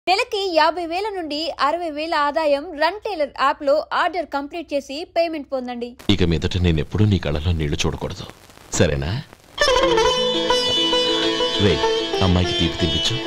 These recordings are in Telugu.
నెలకి 50,000 నుండి 60,000 ఆదాయం రన్ టైలర్ యాప్ లో ఆర్డర్ కంప్లీట్ చేసి పేమెంట్ పొందండి. ఇక మీదట నేను ఎప్పుడూ నీ కళ్ళలో నీళ్లు చూడకూడదు, సరేనా? రే, అమ్మాయికి తీపి తినిపించు.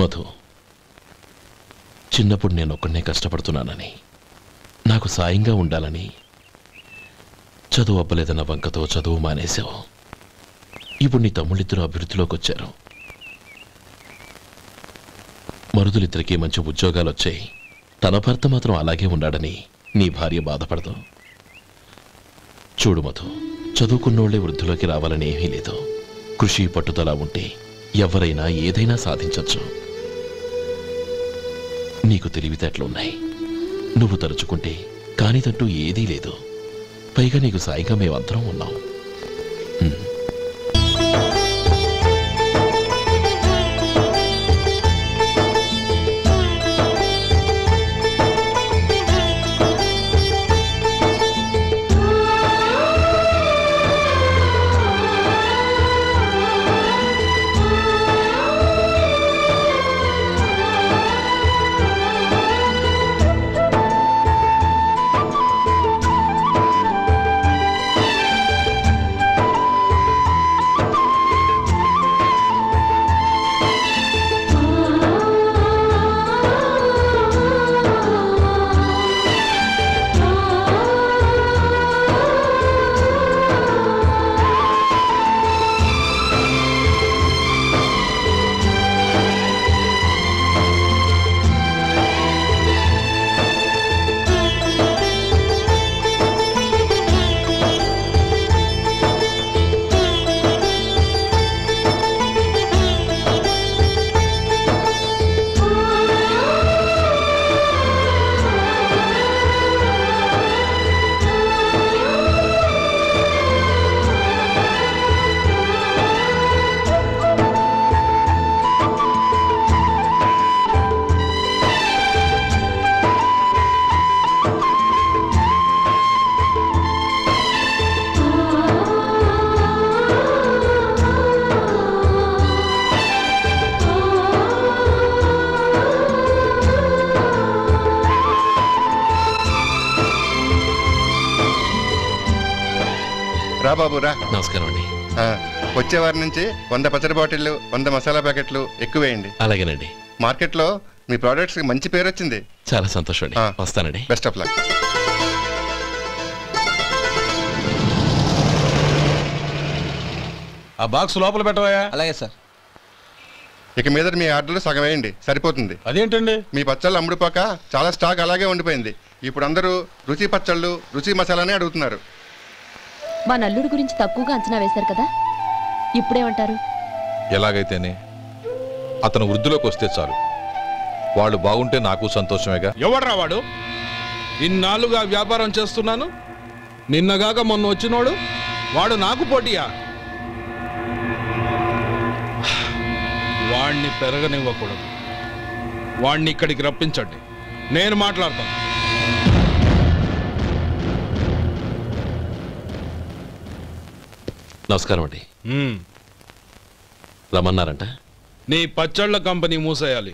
మధు, చిన్నప్పుడు నేను ఒక్కడనే కష్టపడుతున్నానని, నాకు సాయంగా ఉండాలని చదువు అవ్వలేదన్న వంకతో చదువు మానేశావు. ఇప్పుడు నీ తమ్ముళ్ళిద్దరూ అభివృద్ధిలోకి వచ్చారు. మరుదులిద్దరికీ మంచి ఉద్యోగాలు వచ్చాయి. తన భర్త మాత్రం అలాగే ఉన్నాడని నీ భార్య బాధపడదు. చూడు మధు, చదువుకున్నోళ్లే వృద్ధిలోకి రావాలని ఏమీ లేదు. కృషి పట్టుదల ఉంటే ఎవరైనా ఏదైనా సాధించవచ్చు. నీకు తెలివితేటలున్నాయి. నువ్వు తలుచుకుంటే కానిదంటూ ఏదీ లేదు. పైగా నీకు సాయిగా మేమందరం ఉన్నాం. బాబు రా. నమస్కారం అండి. వచ్చే వారి నుంచి 100 పచ్చడి బాటిళ్లు, 100 మసాలా ప్యాకెట్లు ఎక్కువేయండి. అలాగేనండి. మార్కెట్లో మీ ప్రోడక్ట్స్ కి మంచి పేరు వచ్చింది. చాలా సంతోషం అండి. వస్తానండి. Best of luck. ఆ బాక్స్ లోపల పెట్టవా? అలాగే సార్. ఇక మీద మీ ఆర్డర్లు సగం వేయండి, సరిపోతుంది. అదేంటండి? మీ పచ్చళ్ళు అమ్ముడుపోక చాలా స్టాక్ అలాగే ఉండిపోయింది. ఇప్పుడు అందరూ రుచి పచ్చళ్ళు, రుచి మసాలానే అడుగుతున్నారు. మా నల్లుడి గురించి తక్కువగా అంచనా వేశారు కదా, ఇప్పుడేమంటారు? ఎలాగైతేనే అతను వృద్ధిలోకి వస్తే చాలు. వాళ్ళు బాగుంటే నాకు సంతోషమేగా. ఎవడ్రా వాడు? ఇన్నాళ్ళుగా వ్యాపారం చేస్తున్నాను, నిన్నగాక మొన్న వచ్చినోడు వాడు నాకు పోటీయా? వాణ్ణి పెరగనివ్వకూడదు. వాణ్ణి ఇక్కడికి రప్పించండి, నేను మాట్లాడతాను. నమస్కారం అండి. రమ్మన్నారంట? నీ పచ్చళ్ళ కంపెనీ మూసేయాలి.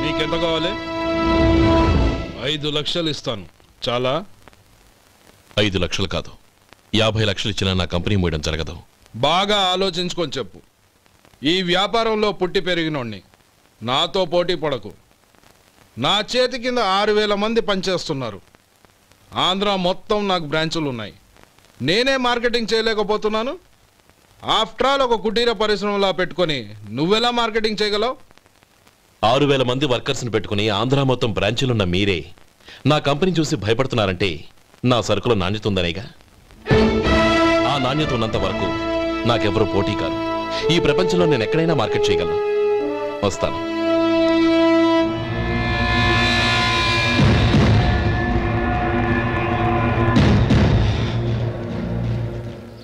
నీకెంత కావాలి? 5 లక్షలు ఇస్తాను. చాలా? 5 లక్షలు కాదు, 50 లక్షలు ఇచ్చినా నా కంపెనీ మూయడం జరగదు. బాగా ఆలోచించుకొని చెప్పు. ఈ వ్యాపారంలో పుట్టి పెరిగినోడిని, నాతో పోటీ పడకు. నా చేతి కింద 6,000 మంది పనిచేస్తున్నారు. ఆంధ్ర మొత్తం నాకు బ్రాంచులు ఉన్నాయి. నేనే మార్కెటింగ్ చేయలేకపోతున్నాను. ఆఫ్టర్ ఆల్ ఒక కుటీర పరిశ్రమలా పెట్టుకొని నువ్వెలా మార్కెటింగ్ చేయగలవు? 6,000 మంది వర్కర్స్ని పెట్టుకుని ఆంధ్ర మొత్తం బ్రాంచీలున్న మీరే నా కంపెనీ చూసి భయపడుతున్నారంటే నా సరుకులో నాణ్యత ఉందనేగా. ఆ నాణ్యత ఉన్నంత వరకు నాకెవరూ పోటీ కాదు. ఈ ప్రపంచంలో నేను ఎక్కడైనా మార్కెట్ చేయగలను. వస్తాను.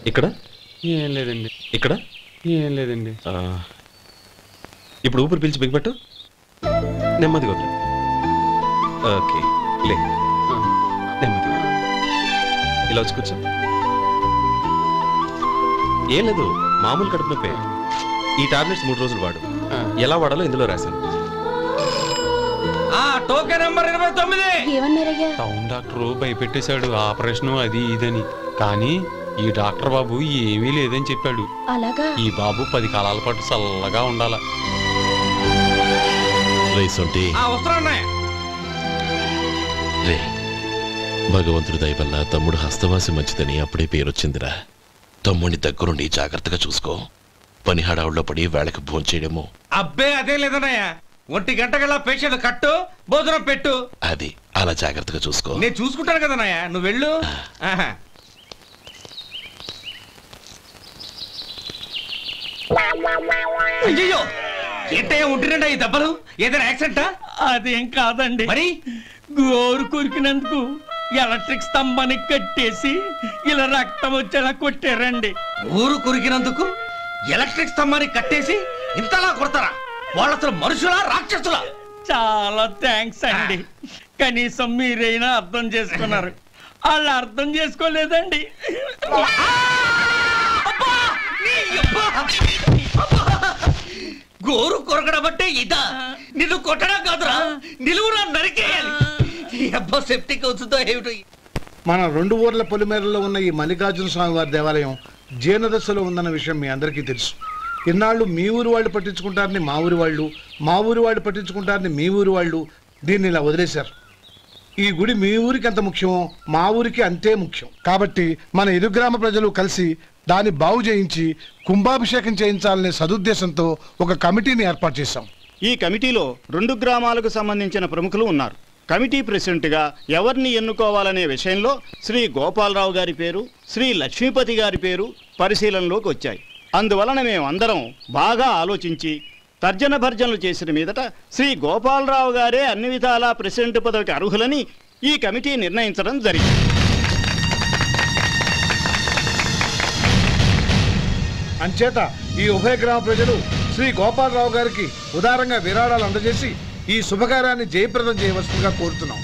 ఇక్కడ ఏం లేదండి. ఇక్కడ ఏం లేదండి. ఇప్పుడు ఊపిరి పీల్చి బిగపట్టు. నెమ్మదిగా వదిలే. ఓకే లే. నెమ్మదిగా ఇలా వచ్చి కూర్చో. ఏం లేదు, మామూలు కడుపు నొప్పే. ఈ టాబ్లెట్స్ 3 రోజులు వాడు. ఎలా వాడాలో ఇందులో రాశాను. Token number 29. ఏమన్నారయ్యా? టౌన్ డాక్టర్ భయపెట్టేశాడు, ఆపరేషన్ అది ఇదని. కానీ ఈ డాక్టర్ బాబు ఏమీ లేదని చెప్పాడు. అలాగా? ఈ బాబు 10 కాలాల పాటు చల్లగా ఉండాల. రే, భగవంతుడి దయ వల్ల తమ్ముడు హస్తవాసి మంచిదని అప్పుడే పేరొచ్చిందిరా. తమ్ముడిని దగ్గరుండి జాగ్రత్తగా చూసుకో. పని హడావుల్లో పడి వేళకు భోంచేయడము. అబ్బే అదే లేదన్నయ్య. 1 గంట గల పేషెంట్ కట్టు, భోజనం పెట్టు. అది అలా జాగ్రత్తగా చూసుకో. నేను చూసుకుంటాను కదన్నయ్య, నువ్వు వెళ్ళు. అయ్యో, ఏంటయ్యా ఉంటున్నాడా ఈ దెబ్బలు? ఏదైనా యాక్సిడెంటా? అదేం కాదండి, మరి గోరు కొరికినందుకు ఎలక్ట్రిక్ స్తంభానికి కట్టేసి ఇలా రక్తం వచ్చేలా కొట్టారండి. ఊరు కురికినందుకు ఎలక్ట్రిక్ స్తంభానికి కట్టేసి ఇంతలా కొడతారా? వాళ్ళు అసలు మనుషులా, రాక్షసులా? చాలా థ్యాంక్స్ అండి. కనీసం మీరైనా అర్థం చేసుకున్నారు. వాళ్ళు అర్థం చేసుకోలేదండి. గోరు కొరకడం అంటే ఇదా? నిన్ను కొట్టడం కాదురా, నిలువురా నరికేయాలి. అబ్బా సెప్టిక్ అవుతుందో ఏమిటో. మన 2 ఊర్ల పొలిమేరలో ఉన్న ఈ మల్లికార్జున స్వామి వారి దేవాలయం జీర్ణదశలో ఉందన్న విషయం మీ అందరికీ తెలుసు. ఇన్నాళ్ళు మీ ఊరు వాళ్ళు పట్టించుకుంటారని మా ఊరి వాళ్ళు, మా ఊరి వాళ్ళు పట్టించుకుంటారని మీ ఊరి వాళ్ళు దీన్ని ఇలా వదిలేశారు. ఈ గుడి మీ ఊరికి ఎంత ముఖ్యమో మా ఊరికి అంతే ముఖ్యం. కాబట్టి మన ఇరు గ్రామ ప్రజలు కలిసి దాన్ని బాగు చేయించి కుంభాభిషేకం చేయించాలనే సదుద్దేశంతో ఒక కమిటీని ఏర్పాటు చేశాం. ఈ కమిటీలో 2 గ్రామాలకు సంబంధించిన ప్రముఖులు ఉన్నారు. కమిటీ ప్రెసిడెంట్గా ఎవరిని ఎన్నుకోవాలనే విషయంలో శ్రీ గోపాలరావు గారి పేరు, శ్రీ లక్ష్మీపతి గారి పేరు పరిశీలనలోకి వచ్చాయి. అందువలన మేమందరం బాగా ఆలోచించి తర్జన భర్జనలు చేసిన మీదట శ్రీ గోపాలరావు గారే అన్ని విధాలా ప్రెసిడెంట్ పదవికి అర్హులని ఈ కమిటీ నిర్ణయించడం జరిగింది. అంచేత ఈ ఉభయ గ్రామ ప్రజలు శ్రీ గోపాలరావు గారికి ఉదారంగా విరాళాలు అందజేసి ఈ శుభకార్యాన్ని జయప్రదం చేయవలసిందిగా కోరుతున్నాం.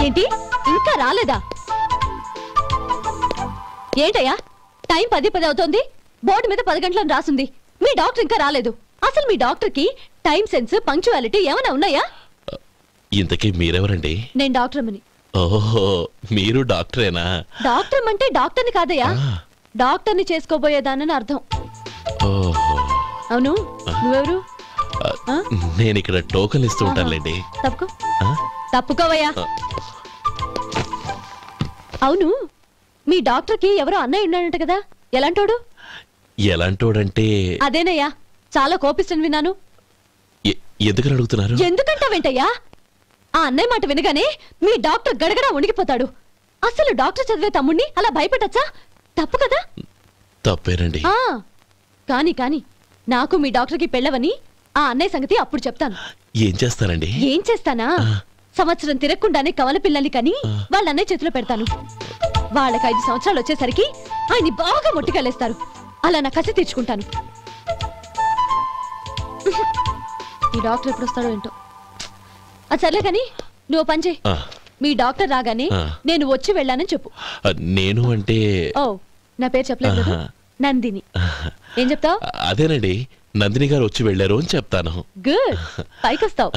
ఏంటి ఇంకా రాలేదా? ఏంటయ్యా టైం 10 అవుతోంది. బోర్డు మీద 10 గంటలను రాసింది. మీ డాక్టర్ ఇంకా రాలేదు. అసలు మీ డాక్టర్ కి టైం సెన్స్, పంక్చువాలిటీ ఏమైనా ఉన్నాయా? ఇంతకీ మీరెవరండి? నేను డాక్టర్ అమ్మని. ఓహో, మీరు డాక్టరేనా? డాక్టర్ అంటే డాక్టర్ని కాదయ్యా, డాక్టర్ని చేసుకోబోయేదానని అర్థం. ఓహో, అవును, నువ్వెవరు? నేను ఇక్కడ టోకన్ ఇస్తూ ఉంటానులేండి. తప్పుకో, తప్పుకోవయ్యా. అవును, మీ డాక్టర్ కి ఎవరో అన్నయ్య ఉన్నాడంట కదా, ఎలాంటోడు? ఎలాంటోడంటే అదేనయ్యా, చాలా కోపిస్తని విన్నాను. ఎందుకని అడుగుతున్నారు? ఎందుకంటావేంటయ్యా? ఆ అన్నయ్య మాట వినగానే మీ డాక్టర్ గడగడా ఉణికిపోతాడు. అసలు డాక్టర్ చదివే తమ్ముణ్ణి అలా భయపెట్టచ్చా? తప్పు కదా? తప్పేనండి. కాని కాని నాకు మీ డాక్టర్కి పెళ్ళవని ఆ అన్నయ్య సంగతి అప్పుడు చెప్తాను. ఏం చేస్తానండి? ఏం చేస్తానా? సంవత్సరం తిరగకుండానే కవల పిల్లల్ని కని వాళ్ళ అన్నయ్య చేతిలో పెడతాను. వాళ్ళకి 5 సంవత్సరాలు వచ్చేసరికి ఆయన్ని బాగా మొట్టికెళ్ళేస్తారు. అలా నా కసి తీర్చుకుంటాను. ఈ డాక్టర్ ఎప్పుడు వస్తాడో ఏంటో. అది సర్లే కానీ నువ్వు పని చేయి. మీ డాక్టర్ రాగానే నేను వచ్చి వెళ్ళానని చెప్పు. నేను అంటే ఓ, నా పేరు చెప్పలేదు కదా, నందిని. ఏం చెప్తావు? అదేనండి, నందిని గారు వచ్చి వెళ్ళారు అని చెప్తాను. గుడ్, పైకొస్తావు.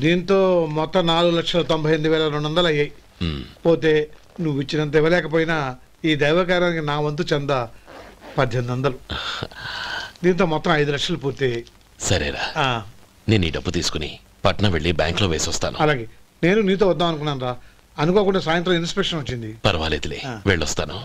దీంతో మొత్తం 4,98,200 అయ్యాయి. పోతే నువ్వు ఇచ్చినంత ఇవ్వలేకపోయినా ఈ దైవకార్యానికి నా వంతు చందా 1800. దీంతో మొత్తం 5 లక్షలు పూర్తయ్యాయి. సరేరా, నేను ఈ డబ్బు తీసుకుని పట్నం వెళ్ళి బ్యాంక్ లో వేసి వస్తాను. అలాగే, నేను నీతో వద్దాం అనుకున్నాను రా, అనుకోకుండా సాయంత్రం ఇన్స్పెక్షన్ వచ్చింది. పర్వాలేదులే, వెళ్ళొస్తాను.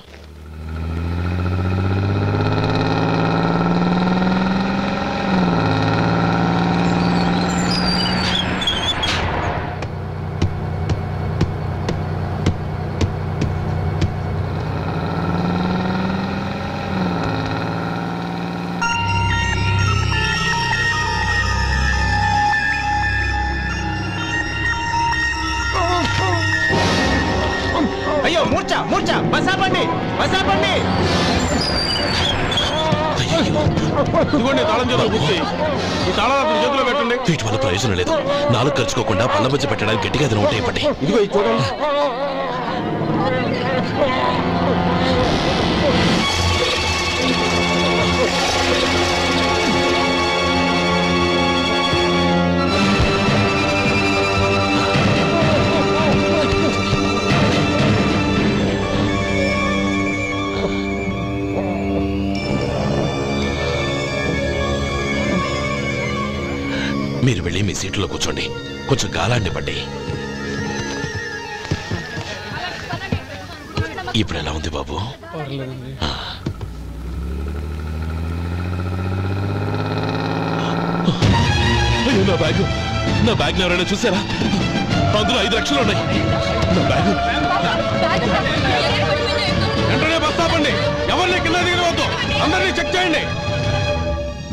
మూర్చ మూర్చ బసాపండి బసాపండి. ఇదిగోండి తాళం చేతులు గుర్తి. ఈ తాళాలు చేతిలో పెట్టండి. వీటి వల్ల ప్రయోజనం లేదు. నాలుగు ఖర్చుకోకుండా పళ్ళ మధ్య పెట్టడానికి గట్టిగా అది నోట్ అయిపోండి. ఇదిగో ఇది చూడండి. మీరు వెళ్ళి మీ సీట్లో కూర్చోండి. కొంచెం గాలాన్ని పట్టి. ఇప్పుడు ఎలా ఉంది బాబు? అయ్యో నా బ్యాగ్, నా బ్యాగ్ ఎవరైనా చూసారా? అందులో 5 లక్షలు ఉన్నాయి. నా బ్యాగ్ వెంటనే బస్తాపండి. ఎవరిని కింద దిగవద్దు. అందరినీ చెక్ చేయండి.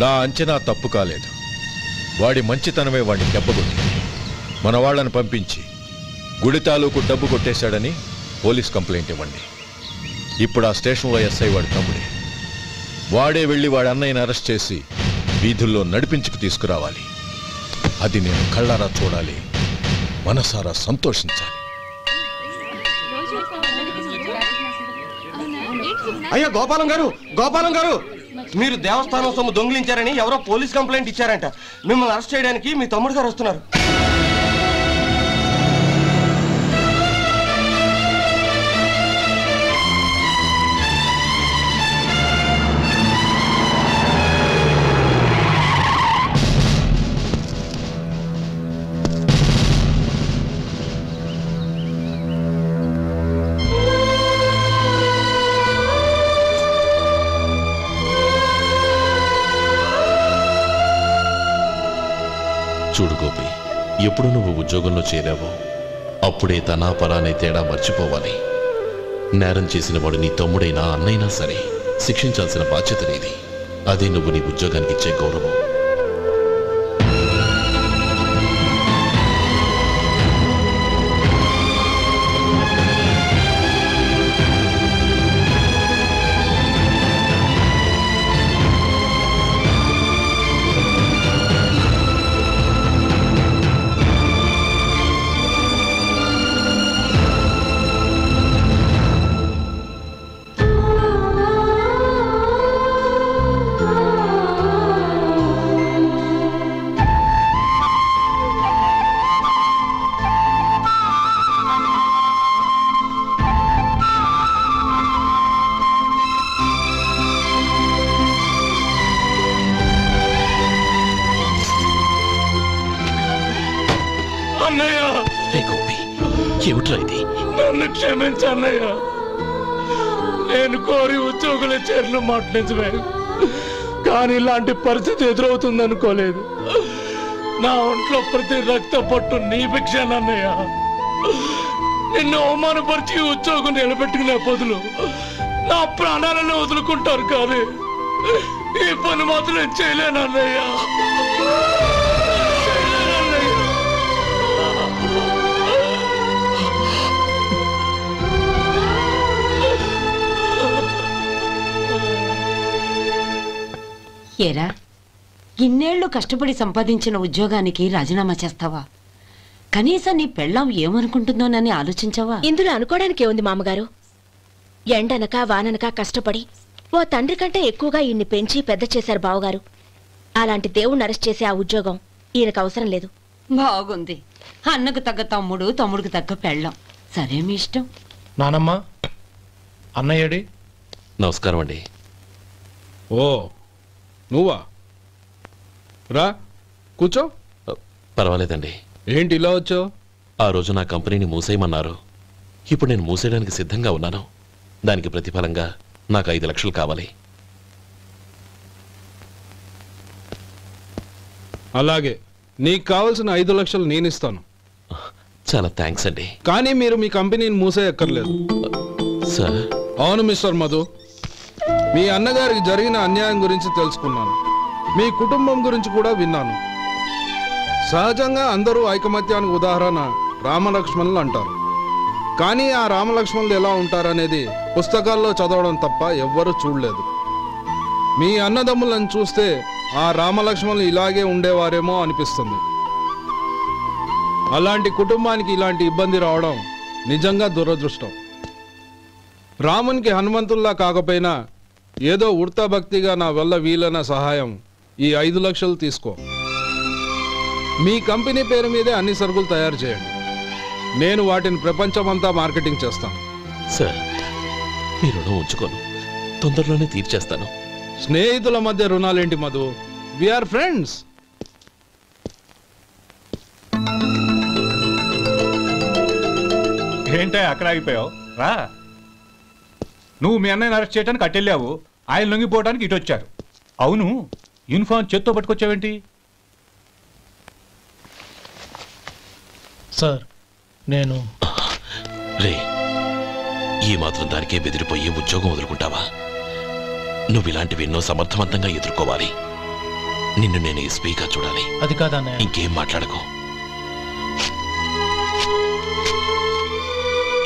నా అంచనా తప్పు కాలేదు. వాడి మంచితనమే వాడిని దెబ్బకొట్టింది. మన వాళ్ళని పంపించి గుడి తాలూకు డబ్బు కొట్టేశాడని పోలీస్ కంప్లైంట్ ఇవ్వండి. ఇప్పుడు ఆ స్టేషన్లో ఎస్ఐ వాడి తమ్ముడే. వాడే వెళ్ళి వాడి అన్నయ్యని అరెస్ట్ చేసి వీధుల్లో నడిపించుకు తీసుకురావాలి. అది నేను కళ్ళారా చూడాలి, మనసారా సంతోషించాలి. అయ్యో గోపాలం గారు, గోపాలం గారు, మీరు దేవస్థానం సొమ్ము దొంగిలించారని ఎవరో పోలీస్ కంప్లైంట్ ఇచ్చారంట. మిమ్మల్ని అరెస్ట్ చేయడానికి మీ తమ్ముడు గారు వస్తున్నారు. చూడు గోపి, ఎప్పుడు నువ్వు ఉద్యోగంలో చేరావో అప్పుడే తనా పరానే తేడా మర్చిపోవాలి. నేరం చేసిన వాడు నీ తమ్ముడైనా అన్నైనా సరే శిక్షించాల్సిన బాధ్యత నీది. అదే నువ్వు నీ ఉద్యోగానికి ఇచ్చే గౌరవం. ఏమిట్రా ఇది? నన్ను క్షమించు అన్నయ్య. నేను కోరి ఉద్యోగుల చేరిన మాట నిజమే, కానీ ఇలాంటి పరిస్థితి ఎదురవుతుంది అనుకోలేదు. నా ఒంట్లో ప్రతి రక్త పట్టు నీ భిక్షానన్నయ్య. నిన్ను అవమానపరిచి ఉద్యోగం నిలబెట్టుకునే బదులు నా ప్రాణాలను వదులుకుంటారు, కానీ ఈ పని మాత్రం నేను చేయలేనన్నయ్య. ఏరా, ఇన్నేళ్లు కష్టపడి సంపాదించిన ఉద్యోగానికి రాజీనామా చేస్తావా? కనీసం నీ పెళ్ళాం ఏమనుకుంటుందోనని ఆలోచించావా? ఇందులో అనుకోవడానికి ఏముంది మామగారు? ఎండనక వాననక కష్టపడి ఓ తండ్రి కంటే ఎక్కువగా ఈయన్ని పెంచి పెద్ద చేశారు బావగారు. అలాంటి దేవుణ్ణి అరెస్ట్ చేసే ఆ ఉద్యోగం ఈయనకు అవసరం లేదు. బాగుంది. అన్నకు తగ్గ తమ్ముడు, తమ్ముడికి తగ్గ పెళ్ళాం. సరే, మీ ఇష్టం. నానమ్మ, అన్నయ్యడి. నమస్కారం అండి. ఓ నువ్వా? రా కూర్చో. పర్వాలేదండి. ఏంటి ఇలా వచ్చావు? ఆ రోజు నా కంపెనీని మూసేయమన్నారు. ఇప్పుడు నేను మూసేయడానికి సిద్ధంగా ఉన్నాను. దానికి ప్రతిఫలంగా నాకు 5 లక్షలు కావాలి. అలాగే, నీకు కావాల్సిన 5 లక్షలు నేను ఇస్తాను. చాలా థ్యాంక్స్ అండి. కానీ మీరు మీ కంపెనీని మూసేయక్కర్లేదు. సార్? అవును మిస్టర్ మధు, మీ అన్నగారికి జరిగిన అన్యాయం గురించి తెలుసుకున్నాను. మీ కుటుంబం గురించి కూడా విన్నాను. సహజంగా అందరూ ఐకమత్యానికి ఉదాహరణ రామలక్ష్మణులు అంటారు. కానీ ఆ రామలక్ష్మణులు ఎలా ఉంటారనేది పుస్తకాల్లో చదవడం తప్ప ఎవ్వరూ చూడలేదు. మీ అన్నదమ్ములను చూస్తే ఆ రామలక్ష్మణులు ఇలాగే ఉండేవారేమో అనిపిస్తుంది. అలాంటి కుటుంబానికి ఇలాంటి ఇబ్బంది రావడం నిజంగా దురదృష్టం. రామునికి హనుమంతుల్లా కాకపోయినా ఏదో ఉడతా భక్తిగా నా వల్ల వీలైన సహాయం ఈ 5 లక్షలు తీసుకో. మీ కంపెనీ పేరు మీదే అన్ని సరుకులు తయారు చేయండి. నేను వాటిని ప్రపంచమంతా మార్కెటింగ్ చేస్తాను. సార్, మీ రుణం ఉంచుకోను, తొందరలోనే తీర్చేస్తాను. స్నేహితుల మధ్య రుణాలేంటి మధు? We are friends. ఏంటో అక్కడ ఆగిపోయావు? రా. నువ్వు మీ అన్నయ్యని అరెస్ట్ చేయడానికి అట్టెళ్ళావు, ఆయన లొంగిపోవడానికి ఇటు వచ్చారు. అవును, యూనిఫామ్ చేత్తో పట్టుకొచ్చావేంటి? సార్, నేను రే, ఈ మాత్రం దానికే బెదిరిపోయి ఉద్యోగం వదులుకుంటావా? నువ్వు ఇలాంటివి ఎన్నో సమర్థవంతంగా ఎదుర్కోవాలి. నిన్ను నేను ఎస్పీగా చూడాలి. అది కాదన్నయ్య. ఇంకేం మాట్లాడకు.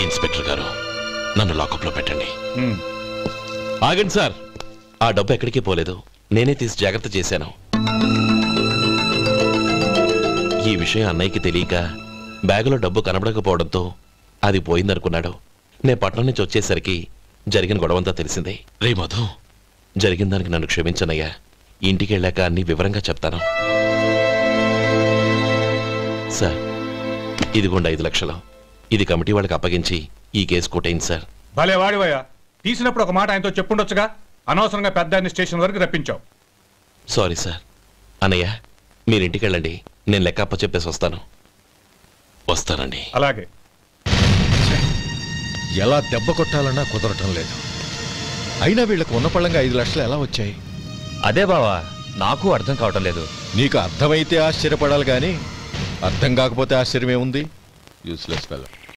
ఇన్స్పెక్టర్ గారు, నన్ను లాకప్లో పెట్టండి. ఆగండి సార్, ఆ డబ్బు ఎక్కడికి పోలేదు, నేనే తీసి జాగ్రత్త చేశాను. ఈ విషయం అన్నయ్యకి తెలియక బ్యాగులో డబ్బు కనబడకపోవడంతో అది పోయిందనుకున్నాడు. నేను పట్నం నుంచి వచ్చేసరికి జరిగిన గొడవంతా తెలిసిందే. రే మధు, జరిగిన దానికి నన్ను క్షమించనయ్యా. ఇంటికి వెళ్ళాక అన్ని వివరంగా చెప్తాను. సార్, ఇదిగోండి 5 లక్షలు. ఇది కమిటీ వాళ్ళకి అప్పగించి ఈ కేసు కొట్టేయండి సార్. భలే వాడివయ్యా, తీసినప్పుడు ఒక మాట ఆయనతో చెప్పుండొచ్చుగా. అనవసరంగా పెద్ద స్టేషన్ వరకు రప్పించావు. Sorry sir. అన్నయ్య, మీరింటికి వెళ్ళండి, నేను లెక్క అప్ప చెప్పేసి వస్తానండి. అలాగే. ఎలా దెబ్బ కొట్టాలన్నా కుదరటం లేదు. అయినా వీళ్ళకు ఉన్న పళ్ళంగా 5 లక్షలు ఎలా వచ్చాయి? అదే బావా, నాకు అర్థం కావటం లేదు. నీకు అర్థమైతే ఆశ్చర్యపడాలి కానీ అర్థం కాకపోతే ఆశ్చర్యమేముంది? Useless fellow.